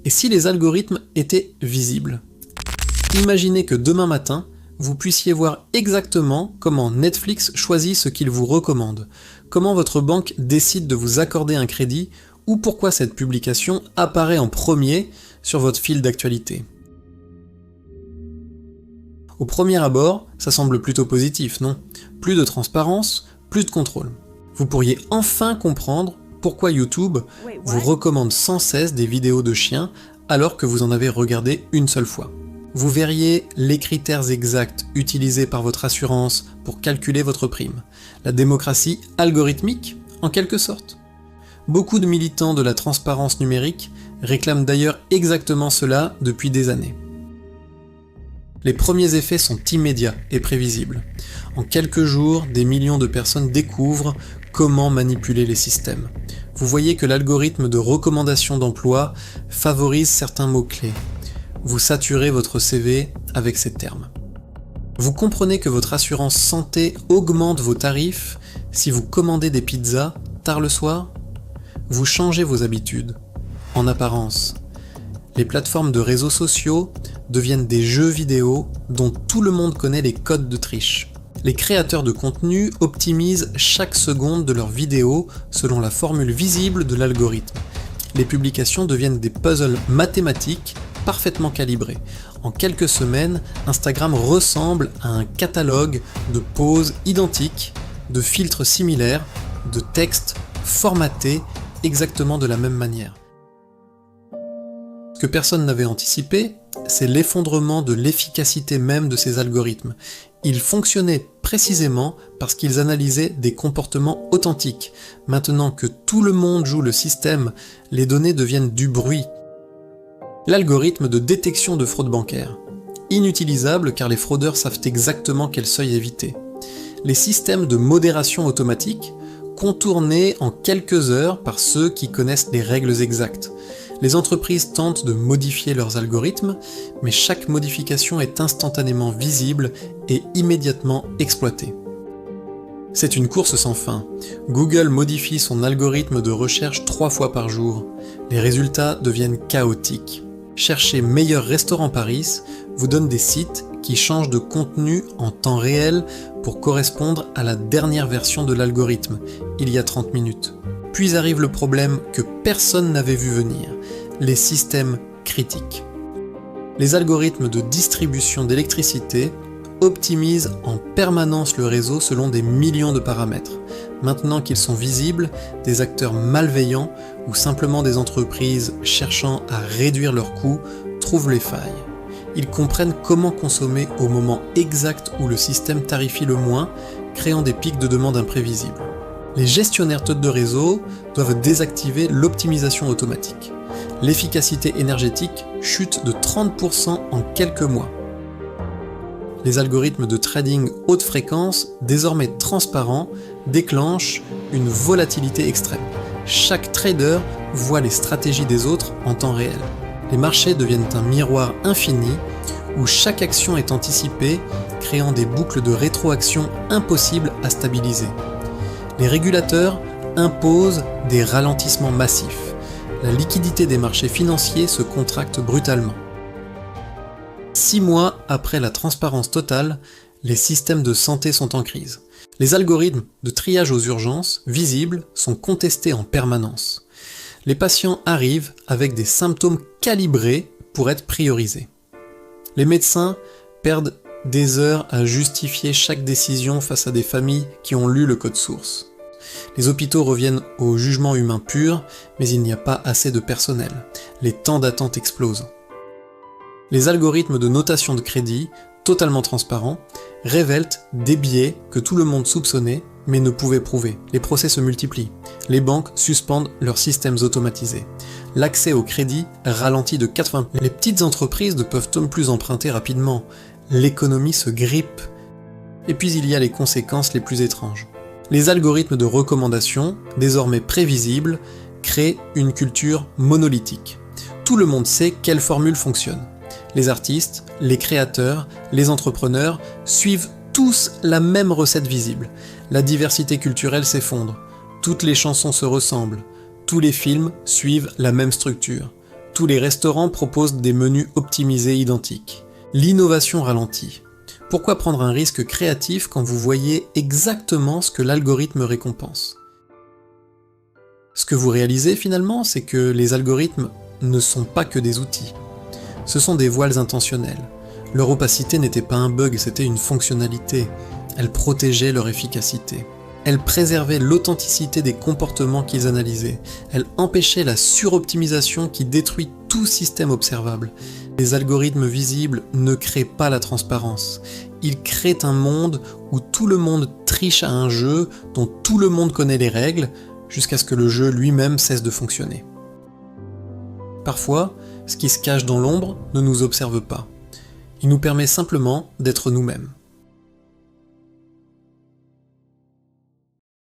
Et si les algorithmes étaient visibles? Imaginez que demain matin, vous puissiez voir exactement comment Netflix choisit ce qu'il vous recommande, comment votre banque décide de vous accorder un crédit, ou pourquoi cette publication apparaît en premier sur votre fil d'actualité. Au premier abord, ça semble plutôt positif, non? Plus de transparence, plus de contrôle. Vous pourriez enfin comprendre pourquoi YouTube vous recommande sans cesse des vidéos de chiens alors que vous en avez regardé une seule fois. Vous verriez les critères exacts utilisés par votre assurance pour calculer votre prime. La démocratie algorithmique, en quelque sorte. Beaucoup de militants de la transparence numérique réclament d'ailleurs exactement cela depuis des années. Les premiers effets sont immédiats et prévisibles. En quelques jours, des millions de personnes découvrent comment manipuler les systèmes. Vous voyez que l'algorithme de recommandation d'emploi favorise certains mots-clés. Vous saturez votre CV avec ces termes. Vous comprenez que votre assurance santé augmente vos tarifs si vous commandez des pizzas tard le soir? Vous changez vos habitudes, en apparence. Les plateformes de réseaux sociaux deviennent des jeux vidéo dont tout le monde connaît les codes de triche. Les créateurs de contenu optimisent chaque seconde de leurs vidéos selon la formule visible de l'algorithme. Les publications deviennent des puzzles mathématiques parfaitement calibrés. En quelques semaines, Instagram ressemble à un catalogue de poses identiques, de filtres similaires, de textes formatés exactement de la même manière. Ce que personne n'avait anticipé, c'est l'effondrement de l'efficacité même de ces algorithmes. Ils fonctionnaient précisément parce qu'ils analysaient des comportements authentiques. Maintenant que tout le monde joue le système, les données deviennent du bruit. L'algorithme de détection de fraude bancaire. Inutilisable car les fraudeurs savent exactement quel seuil éviter. Les systèmes de modération automatique, contournés en quelques heures par ceux qui connaissent les règles exactes. Les entreprises tentent de modifier leurs algorithmes, mais chaque modification est instantanément visible et immédiatement exploitée. C'est une course sans fin. Google modifie son algorithme de recherche 3 fois par jour. Les résultats deviennent chaotiques. Chercher meilleur restaurant Paris vous donne des sites qui changent de contenu en temps réel pour correspondre à la dernière version de l'algorithme, il y a 30 minutes. Puis arrive le problème que personne n'avait vu venir, les systèmes critiques. Les algorithmes de distribution d'électricité optimisent en permanence le réseau selon des millions de paramètres. Maintenant qu'ils sont visibles, des acteurs malveillants ou simplement des entreprises cherchant à réduire leurs coûts trouvent les failles. Ils comprennent comment consommer au moment exact où le système tarifie le moins, créant des pics de demande imprévisibles. Les gestionnaires de réseau doivent désactiver l'optimisation automatique. L'efficacité énergétique chute de 30% en quelques mois. Les algorithmes de trading haute fréquence, désormais transparents, déclenchent une volatilité extrême. Chaque trader voit les stratégies des autres en temps réel. Les marchés deviennent un miroir infini où chaque action est anticipée, créant des boucles de rétroaction impossibles à stabiliser. Les régulateurs imposent des ralentissements massifs. La liquidité des marchés financiers se contracte brutalement. 6 mois après la transparence totale, les systèmes de santé sont en crise. Les algorithmes de triage aux urgences, visibles, sont contestés en permanence. Les patients arrivent avec des symptômes calibrés pour être priorisés. Les médecins perdent des heures à justifier chaque décision face à des familles qui ont lu le code source. Les hôpitaux reviennent au jugement humain pur, mais il n'y a pas assez de personnel. Les temps d'attente explosent. Les algorithmes de notation de crédit, totalement transparents, révèlent des biais que tout le monde soupçonnait, mais ne pouvait prouver. Les procès se multiplient. Les banques suspendent leurs systèmes automatisés. L'accès au crédit ralentit de 80%. Les petites entreprises ne peuvent plus emprunter rapidement. L'économie se grippe. Et puis il y a les conséquences les plus étranges. Les algorithmes de recommandation, désormais prévisibles, créent une culture monolithique. Tout le monde sait quelle formule fonctionne. Les artistes, les créateurs, les entrepreneurs suivent tous la même recette visible. La diversité culturelle s'effondre. Toutes les chansons se ressemblent. Tous les films suivent la même structure. Tous les restaurants proposent des menus optimisés identiques. L'innovation ralentit. Pourquoi prendre un risque créatif quand vous voyez exactement ce que l'algorithme récompense? Ce que vous réalisez finalement, c'est que les algorithmes ne sont pas que des outils. Ce sont des voiles intentionnelles. Leur opacité n'était pas un bug, c'était une fonctionnalité. Elle protégeait leur efficacité. Elle préservait l'authenticité des comportements qu'ils analysaient. Elle empêchait la suroptimisation qui détruit tout système observable. Les algorithmes visibles ne créent pas la transparence. Ils créent un monde où tout le monde triche à un jeu dont tout le monde connaît les règles, jusqu'à ce que le jeu lui-même cesse de fonctionner. Parfois, ce qui se cache dans l'ombre ne nous observe pas. Il nous permet simplement d'être nous-mêmes.